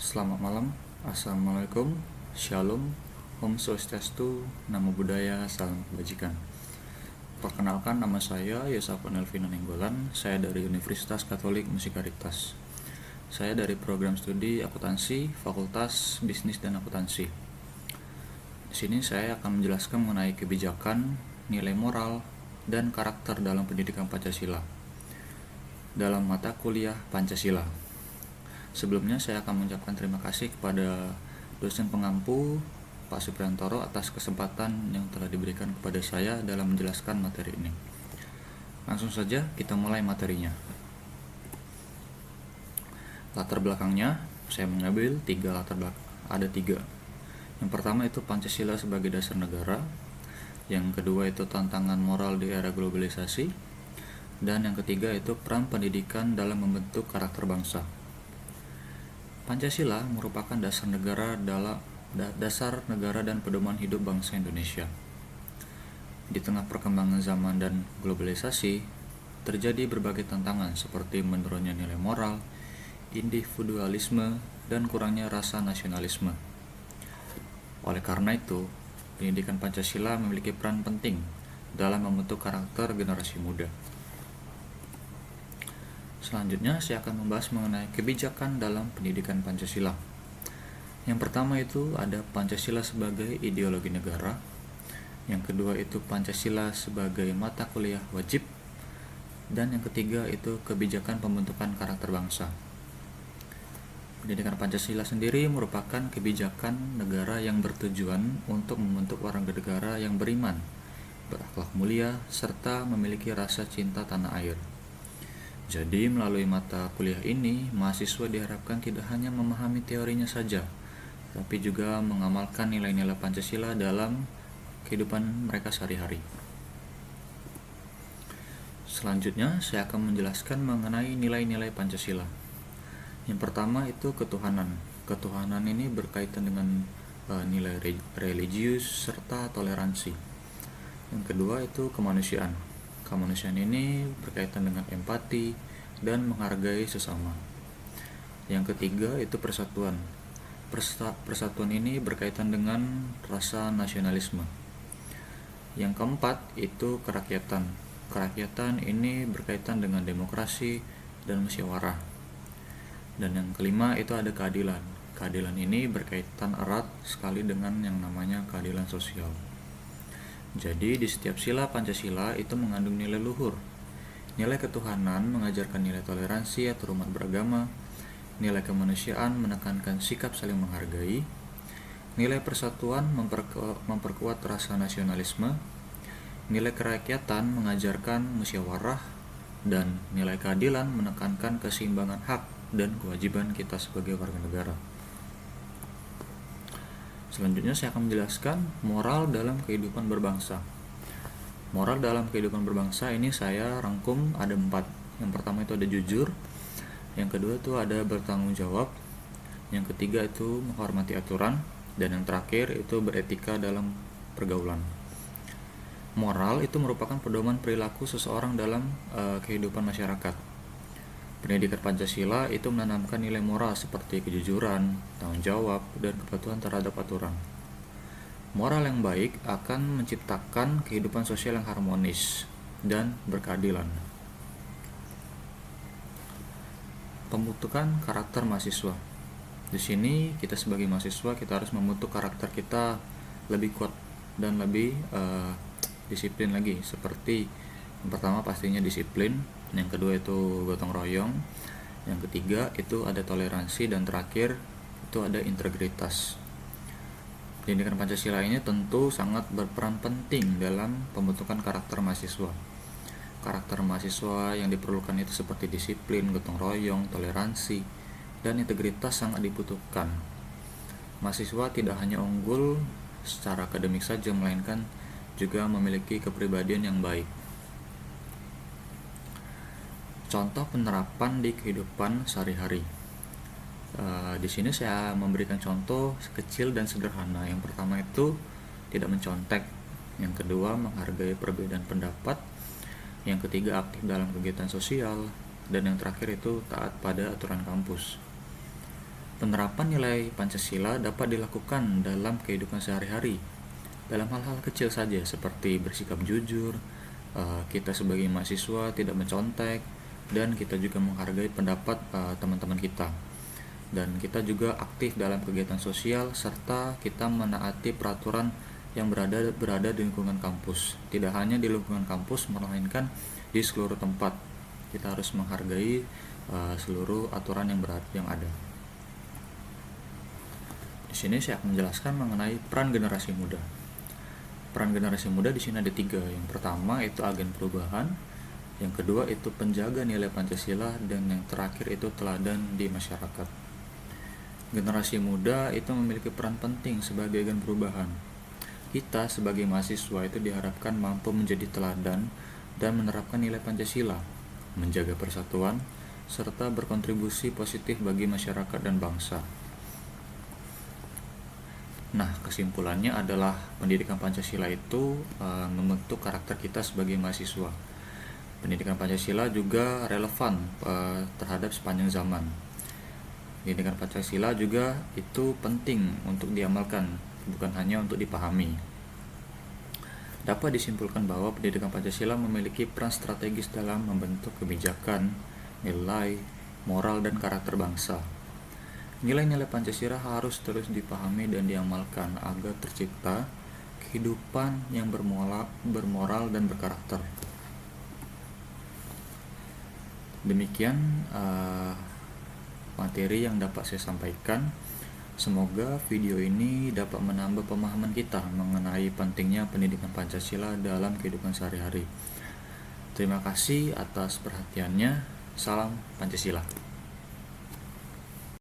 Selamat malam, Assalamualaikum, Shalom, Om Swastiastu, Namo Buddhaya, Salam Kebajikan. Perkenalkan, nama saya Yosafon Elvino Nenggolan. Saya dari Universitas Katolik Musikaritas. Saya dari program studi akuntansi, Fakultas Bisnis dan Akuntansi. Di sini saya akan menjelaskan mengenai kebijakan, nilai moral, dan karakter dalam pendidikan Pancasila dalam mata kuliah Pancasila. Sebelumnya saya akan mengucapkan terima kasih kepada dosen pengampu Pak Supriyantoro atas kesempatan yang telah diberikan kepada saya dalam menjelaskan materi ini. Langsung saja kita mulai materinya. Latar belakangnya saya mengambil tiga latar belakang. Ada tiga. Yang pertama itu Pancasila sebagai dasar negara. Yang kedua itu tantangan moral di era globalisasi. Dan yang ketiga itu peran pendidikan dalam membentuk karakter bangsa. Pancasila merupakan dasar negara dan pedoman hidup bangsa Indonesia. Di tengah perkembangan zaman dan globalisasi, terjadi berbagai tantangan seperti menurunnya nilai moral, individualisme, dan kurangnya rasa nasionalisme. Oleh karena itu, pendidikan Pancasila memiliki peran penting dalam membentuk karakter generasi muda. Selanjutnya saya akan membahas mengenai kebijakan dalam pendidikan Pancasila. Yang pertama itu ada Pancasila sebagai ideologi negara. Yang kedua itu Pancasila sebagai mata kuliah wajib. Dan yang ketiga itu kebijakan pembentukan karakter bangsa. Pendidikan Pancasila sendiri merupakan kebijakan negara yang bertujuan untuk membentuk warga negara yang beriman, berakhlak mulia, serta memiliki rasa cinta tanah air. Jadi melalui mata kuliah ini, mahasiswa diharapkan tidak hanya memahami teorinya saja, tapi juga mengamalkan nilai-nilai Pancasila dalam kehidupan mereka sehari-hari. Selanjutnya, saya akan menjelaskan mengenai nilai-nilai Pancasila. Yang pertama itu ketuhanan. Ketuhanan ini berkaitan dengan nilai religius serta toleransi. Yang kedua itu kemanusiaan. Kemanusiaan ini berkaitan dengan empati dan menghargai sesama. Yang ketiga itu persatuan. Persatuan ini berkaitan dengan rasa nasionalisme. Yang keempat itu kerakyatan. Kerakyatan ini berkaitan dengan demokrasi dan musyawarah. Dan yang kelima itu ada keadilan. Keadilan ini berkaitan erat sekali dengan yang namanya keadilan sosial. Jadi di setiap sila Pancasila itu mengandung nilai luhur. Nilai ketuhanan mengajarkan nilai toleransi atau umat beragama. Nilai kemanusiaan menekankan sikap saling menghargai. Nilai persatuan memperkuat rasa nasionalisme. Nilai kerakyatan mengajarkan musyawarah. Dan nilai keadilan menekankan keseimbangan hak dan kewajiban kita sebagai warga negara. Selanjutnya saya akan menjelaskan moral dalam kehidupan berbangsa. Moral dalam kehidupan berbangsa ini saya rangkum ada 4. Yang pertama itu ada jujur. Yang kedua itu ada bertanggung jawab. Yang ketiga itu menghormati aturan. Dan yang terakhir itu beretika dalam pergaulan. Moral itu merupakan pedoman perilaku seseorang dalam kehidupan masyarakat. Pendidikan Pancasila itu menanamkan nilai moral seperti kejujuran, tanggung jawab, dan kepatuhan terhadap aturan. Moral yang baik akan menciptakan kehidupan sosial yang harmonis dan berkeadilan. Pembentukan karakter mahasiswa. Di sini kita sebagai mahasiswa kita harus membentuk karakter kita lebih kuat dan lebih disiplin lagi. Seperti yang pertama pastinya disiplin, yang kedua itu gotong royong, yang ketiga itu ada toleransi, dan terakhir itu ada integritas. Pendidikan Pancasila ini tentu sangat berperan penting dalam pembentukan karakter mahasiswa. Karakter mahasiswa yang diperlukan itu seperti disiplin, gotong royong, toleransi, dan integritas sangat dibutuhkan. Mahasiswa tidak hanya unggul secara akademik saja, melainkan juga memiliki kepribadian yang baik. Contoh penerapan di kehidupan sehari-hari. Di sini saya memberikan contoh kecil dan sederhana. Yang pertama itu tidak mencontek. Yang kedua menghargai perbedaan pendapat. Yang ketiga aktif dalam kegiatan sosial. Dan yang terakhir itu taat pada aturan kampus. Penerapan nilai Pancasila dapat dilakukan dalam kehidupan sehari-hari, dalam hal-hal kecil saja seperti bersikap jujur, kita sebagai mahasiswa tidak mencontek, dan kita juga menghargai pendapat teman-teman kita. Dan kita juga aktif dalam kegiatan sosial serta kita menaati peraturan yang berada di lingkungan kampus. Tidak hanya di lingkungan kampus, melainkan di seluruh tempat. Kita harus menghargai seluruh aturan yang ada. Di sini saya akan menjelaskan mengenai peran generasi muda. Peran generasi muda di sini ada 3. Yang pertama itu agen perubahan, yang kedua itu penjaga nilai Pancasila, dan yang terakhir itu teladan di masyarakat. Generasi muda itu memiliki peran penting sebagai agen perubahan. Kita sebagai mahasiswa itu diharapkan mampu menjadi teladan dan menerapkan nilai Pancasila, menjaga persatuan, serta berkontribusi positif bagi masyarakat dan bangsa. Nah, kesimpulannya adalah pendidikan Pancasila itu membentuk karakter kita sebagai mahasiswa. Pendidikan Pancasila juga relevan terhadap sepanjang zaman. Pendidikan Pancasila juga itu penting untuk diamalkan, bukan hanya untuk dipahami. Dapat disimpulkan bahwa pendidikan Pancasila memiliki peran strategis dalam membentuk kebijakan, nilai, moral, dan karakter bangsa. Nilai-nilai Pancasila harus terus dipahami dan diamalkan agar tercipta kehidupan yang bermoral dan berkarakter. Demikian materi yang dapat saya sampaikan. Semoga video ini dapat menambah pemahaman kita mengenai pentingnya pendidikan Pancasila dalam kehidupan sehari-hari. Terima kasih atas perhatiannya. Salam Pancasila.